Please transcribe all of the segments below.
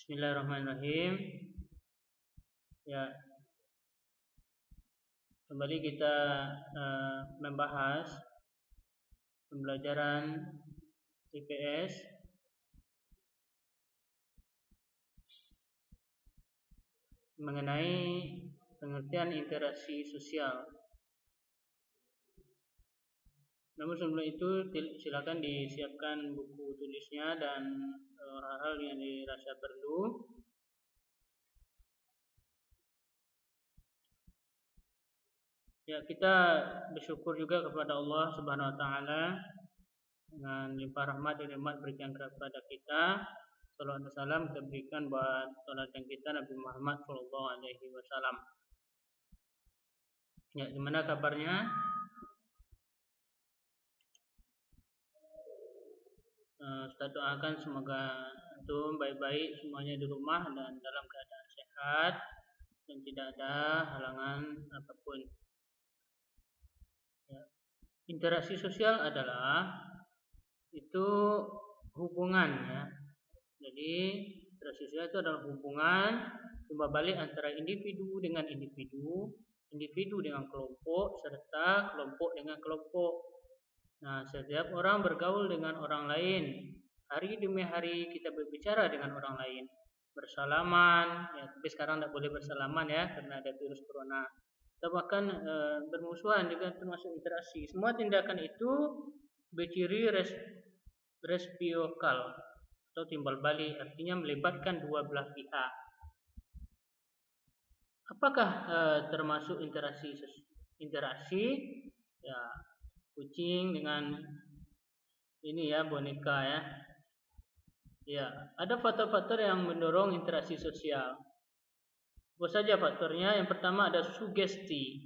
Bismillahirrahmanirrahim. Ya, kembali kita membahas pembelajaran IPS mengenai pengertian interaksi sosial. Namun sebelum itu silakan disiapkan buku tulisnya dan hal-hal yang dirasa perlu. Ya, kita bersyukur juga kepada Allah Subhanahu wa taala dengan limpah rahmat dan nikmat berikan kepada kita. Salawat dan salam kita berikan buat teladan kita Nabi Muhammad sallallahu alaihi wasallam. Ya, gimana kabarnya? Kita doakan semoga antum baik-baik semuanya di rumah dan dalam keadaan sehat dan tidak ada halangan apapun. Ya. Interaksi sosial adalah itu hubungan, ya. Jadi interaksi sosial itu adalah hubungan timbal balik antara individu dengan individu, individu dengan kelompok serta kelompok dengan kelompok. Nah, setiap orang bergaul dengan orang lain. Hari demi hari kita berbicara dengan orang lain, bersalaman, ya, tapi sekarang tidak boleh bersalaman ya karena ada virus corona. Atau bahkan bermusuhan juga termasuk interaksi. Semua tindakan itu berciri resiprokal atau timbal balik, artinya melibatkan dua belah pihak. Apakah termasuk interaksi? Ya, kucing dengan ini ya, boneka ya. Ya, ada faktor-faktor yang mendorong interaksi sosial. Apa saja faktornya? Yang pertama ada sugesti.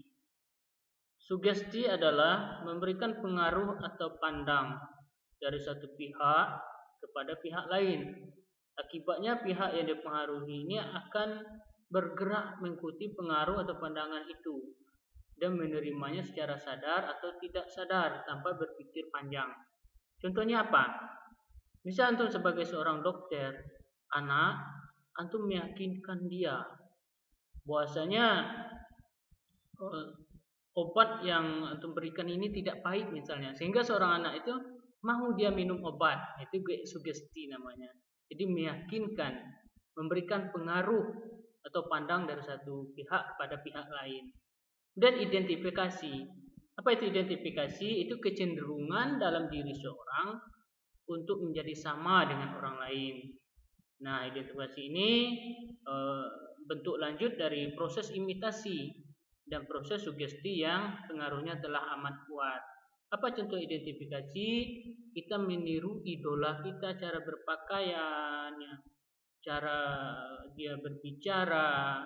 Sugesti adalah memberikan pengaruh atau pandang dari satu pihak kepada pihak lain. Akibatnya pihak yang dipengaruhi ini akan bergerak mengikuti pengaruh atau pandangan itu dan menerimanya secara sadar atau tidak sadar tanpa berpikir panjang. Contohnya apa? Misal antum sebagai seorang dokter anak, antum meyakinkan dia bahwasanya obat yang antum berikan ini tidak pahit misalnya, sehingga seorang anak itu mau dia minum obat. Itu sugesti namanya. Jadi meyakinkan, memberikan pengaruh atau pandang dari satu pihak kepada pihak lain. Dan identifikasi. Apa itu identifikasi? Itu kecenderungan dalam diri seorang untuk menjadi sama dengan orang lain. Nah, identifikasi ini bentuk lanjut dari proses imitasi dan proses sugesti yang pengaruhnya telah amat kuat. Apa contoh identifikasi? Kita meniru idola kita, cara berpakaian, cara dia berbicara,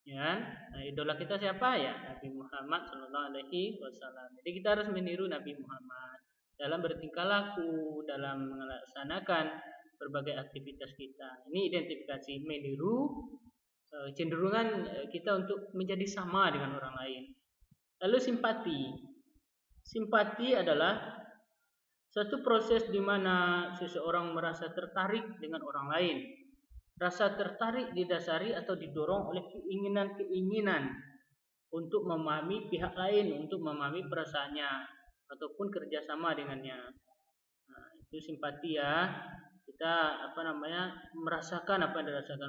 ya. Nah, idola kita siapa ya? Nabi Muhammad sallallahu alaihi wasallam. Jadi kita harus meniru Nabi Muhammad dalam bertingkah laku, dalam melaksanakan berbagai aktivitas kita. Ini identifikasi, meniru cenderungan kita untuk menjadi sama dengan orang lain. Lalu simpati. Simpati adalah suatu proses di mana seseorang merasa tertarik dengan orang lain. Rasa tertarik didasari atau didorong oleh keinginan-keinginan untuk memahami pihak lain, untuk memahami perasaannya ataupun kerjasama dengannya. Nah, itu simpati ya. Kita merasakan apa yang dirasakan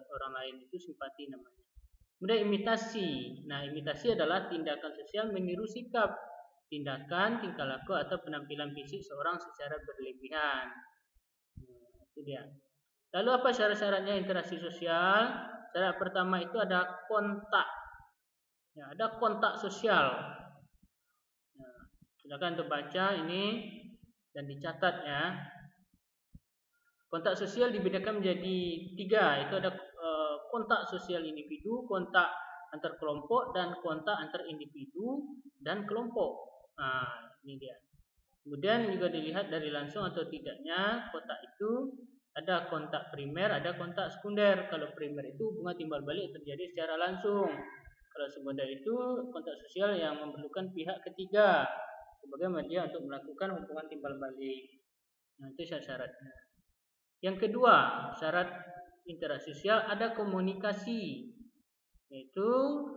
orang lain, itu simpati namanya. Kemudian imitasi. Nah, imitasi adalah tindakan sosial meniru sikap, tindakan, tingkah laku atau penampilan fisik seorang secara berlebihan. Nah, itu dia. Lalu apa syarat-syaratnya interaksi sosial? Syarat pertama itu ada kontak. Ya, ada kontak sosial. Nah, silakan untuk baca ini dan dicatat ya. Kontak sosial dibedakan menjadi 3. Itu ada kontak sosial individu, kontak antar kelompok, dan kontak antar individu dan kelompok. Nah, ini dia. Kemudian juga dilihat dari langsung atau tidaknya kontak itu. Ada kontak primer, ada kontak sekunder. Kalau primer itu hubungan timbal balik terjadi secara langsung. Kalau sekunder itu kontak sosial yang memerlukan pihak ketiga sebagai media untuk melakukan hubungan timbal balik. Nah, itu syarat-syaratnya. Yang kedua, syarat interaksi sosial ada komunikasi, yaitu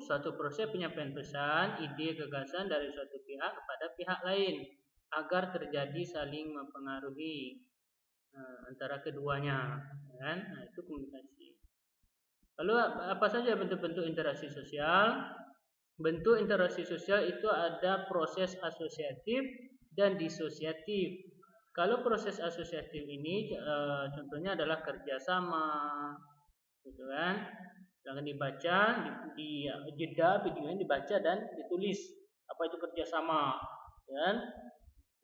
suatu proses penyampaian pesan, ide, gagasan dari suatu pihak kepada pihak lain agar terjadi saling mempengaruhi antara keduanya, kan? Nah, itu komunikasi. Lalu apa saja bentuk-bentuk interaksi sosial? Bentuk interaksi sosial itu ada proses asosiatif dan disosiatif. Kalau proses asosiatif ini contohnya adalah kerjasama, gitu kan? Jangan dibaca, di jeda videonya dibaca dan ditulis. Apa itu kerjasama? Dan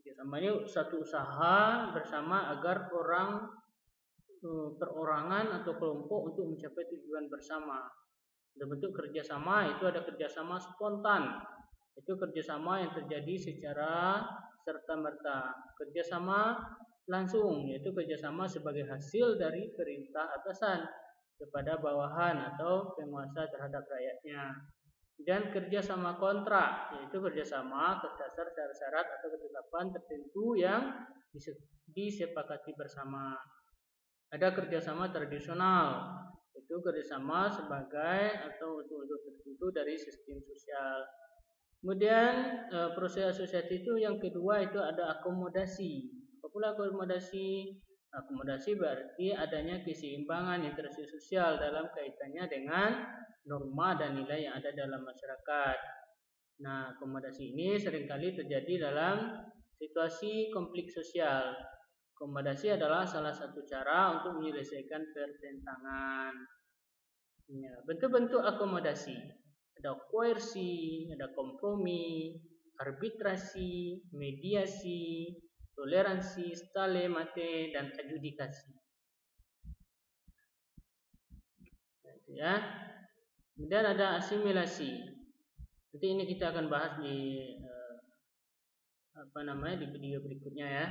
kerjasama ini satu usaha bersama agar perorangan atau kelompok untuk mencapai tujuan bersama. Dan bentuk kerjasama itu ada kerjasama spontan, itu kerjasama yang terjadi secara serta-merta. Kerjasama langsung, yaitu kerjasama sebagai hasil dari perintah atasan kepada bawahan atau penguasa terhadap rakyatnya. Dan kerjasama kontrak, yaitu kerjasama atas dasar syarat-syarat atau ketetapan tertentu yang disepakati bersama. Ada kerjasama tradisional, itu kerjasama sebagai atau unsur-unsur tertentu dari sistem sosial. Kemudian proses asosiasi itu yang kedua itu ada akomodasi. Apa pula akomodasi? Akomodasi berarti adanya keseimbangan interaksi sosial dalam kaitannya dengan norma dan nilai yang ada dalam masyarakat. Nah, akomodasi ini seringkali terjadi dalam situasi konflik sosial. Akomodasi adalah salah satu cara untuk menyelesaikan pertentangan. Ya, bentuk-bentuk akomodasi ada koersi, ada kompromi, arbitrasi, mediasi, toleransi, stale mate, dan adjudikasi. Ya. Kemudian ada asimilasi. Nanti ini kita akan bahas di di video berikutnya ya.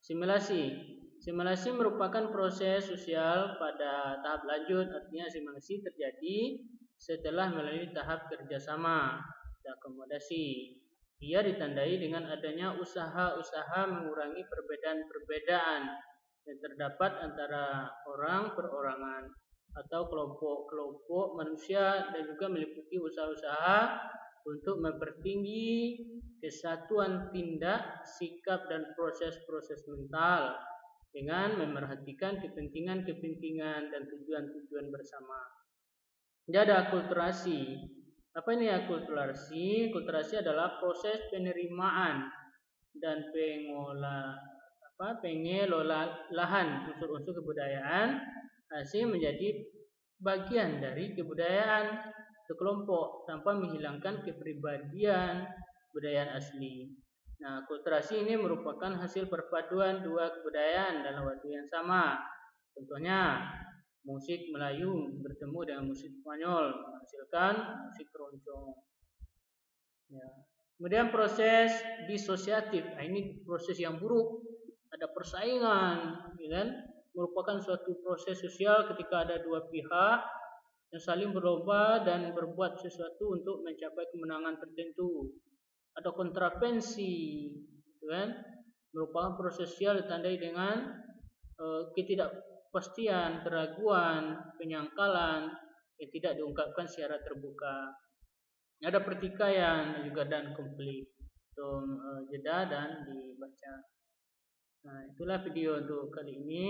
Asimilasi merupakan proses sosial pada tahap lanjut, artinya asimilasi terjadi setelah melalui tahap kerjasama dan akomodasi. Ia ditandai dengan adanya usaha-usaha mengurangi perbedaan-perbedaan yang terdapat antara orang perorangan atau kelompok-kelompok manusia, dan juga meliputi usaha-usaha untuk mempertinggi kesatuan tindak, sikap, dan proses-proses mental dengan memerhatikan kepentingan-kepentingan dan tujuan-tujuan bersama. Jadi ada akulturasi. Apa ini akulturasi? Akulturasi adalah proses penerimaan dan pengelolaan unsur-unsur kebudayaan asing menjadi bagian dari kebudayaan sekelompok tanpa menghilangkan kepribadian kebudayaan asli. Nah, akulturasi ini merupakan hasil perpaduan dua kebudayaan dalam waktu yang sama. Contohnya, musik Melayu bertemu dengan musik Spanyol menghasilkan musik keroncong. Ya. Kemudian proses disosiatif. Nah, ini proses yang buruk. Ada persaingan, kan? Merupakan suatu proses sosial ketika ada dua pihak yang saling berlomba dan berbuat sesuatu untuk mencapai kemenangan tertentu. Ada kontravensi, kan? Merupakan proses sosial ditandai dengan ketidakpastian, keraguan, penyangkalan yang tidak diungkapkan secara terbuka. Ada pertikaian juga dan konflik. Jeda dan dibaca. Nah, itulah video untuk kali ini.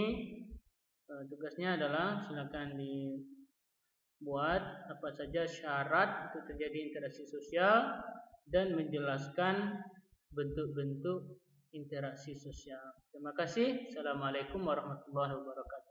Tugasnya adalah silakan dibuat apa saja syarat untuk terjadi interaksi sosial dan menjelaskan bentuk-bentuk interaksi sosial. Terima kasih. Assalamualaikum warahmatullahi wabarakatuh.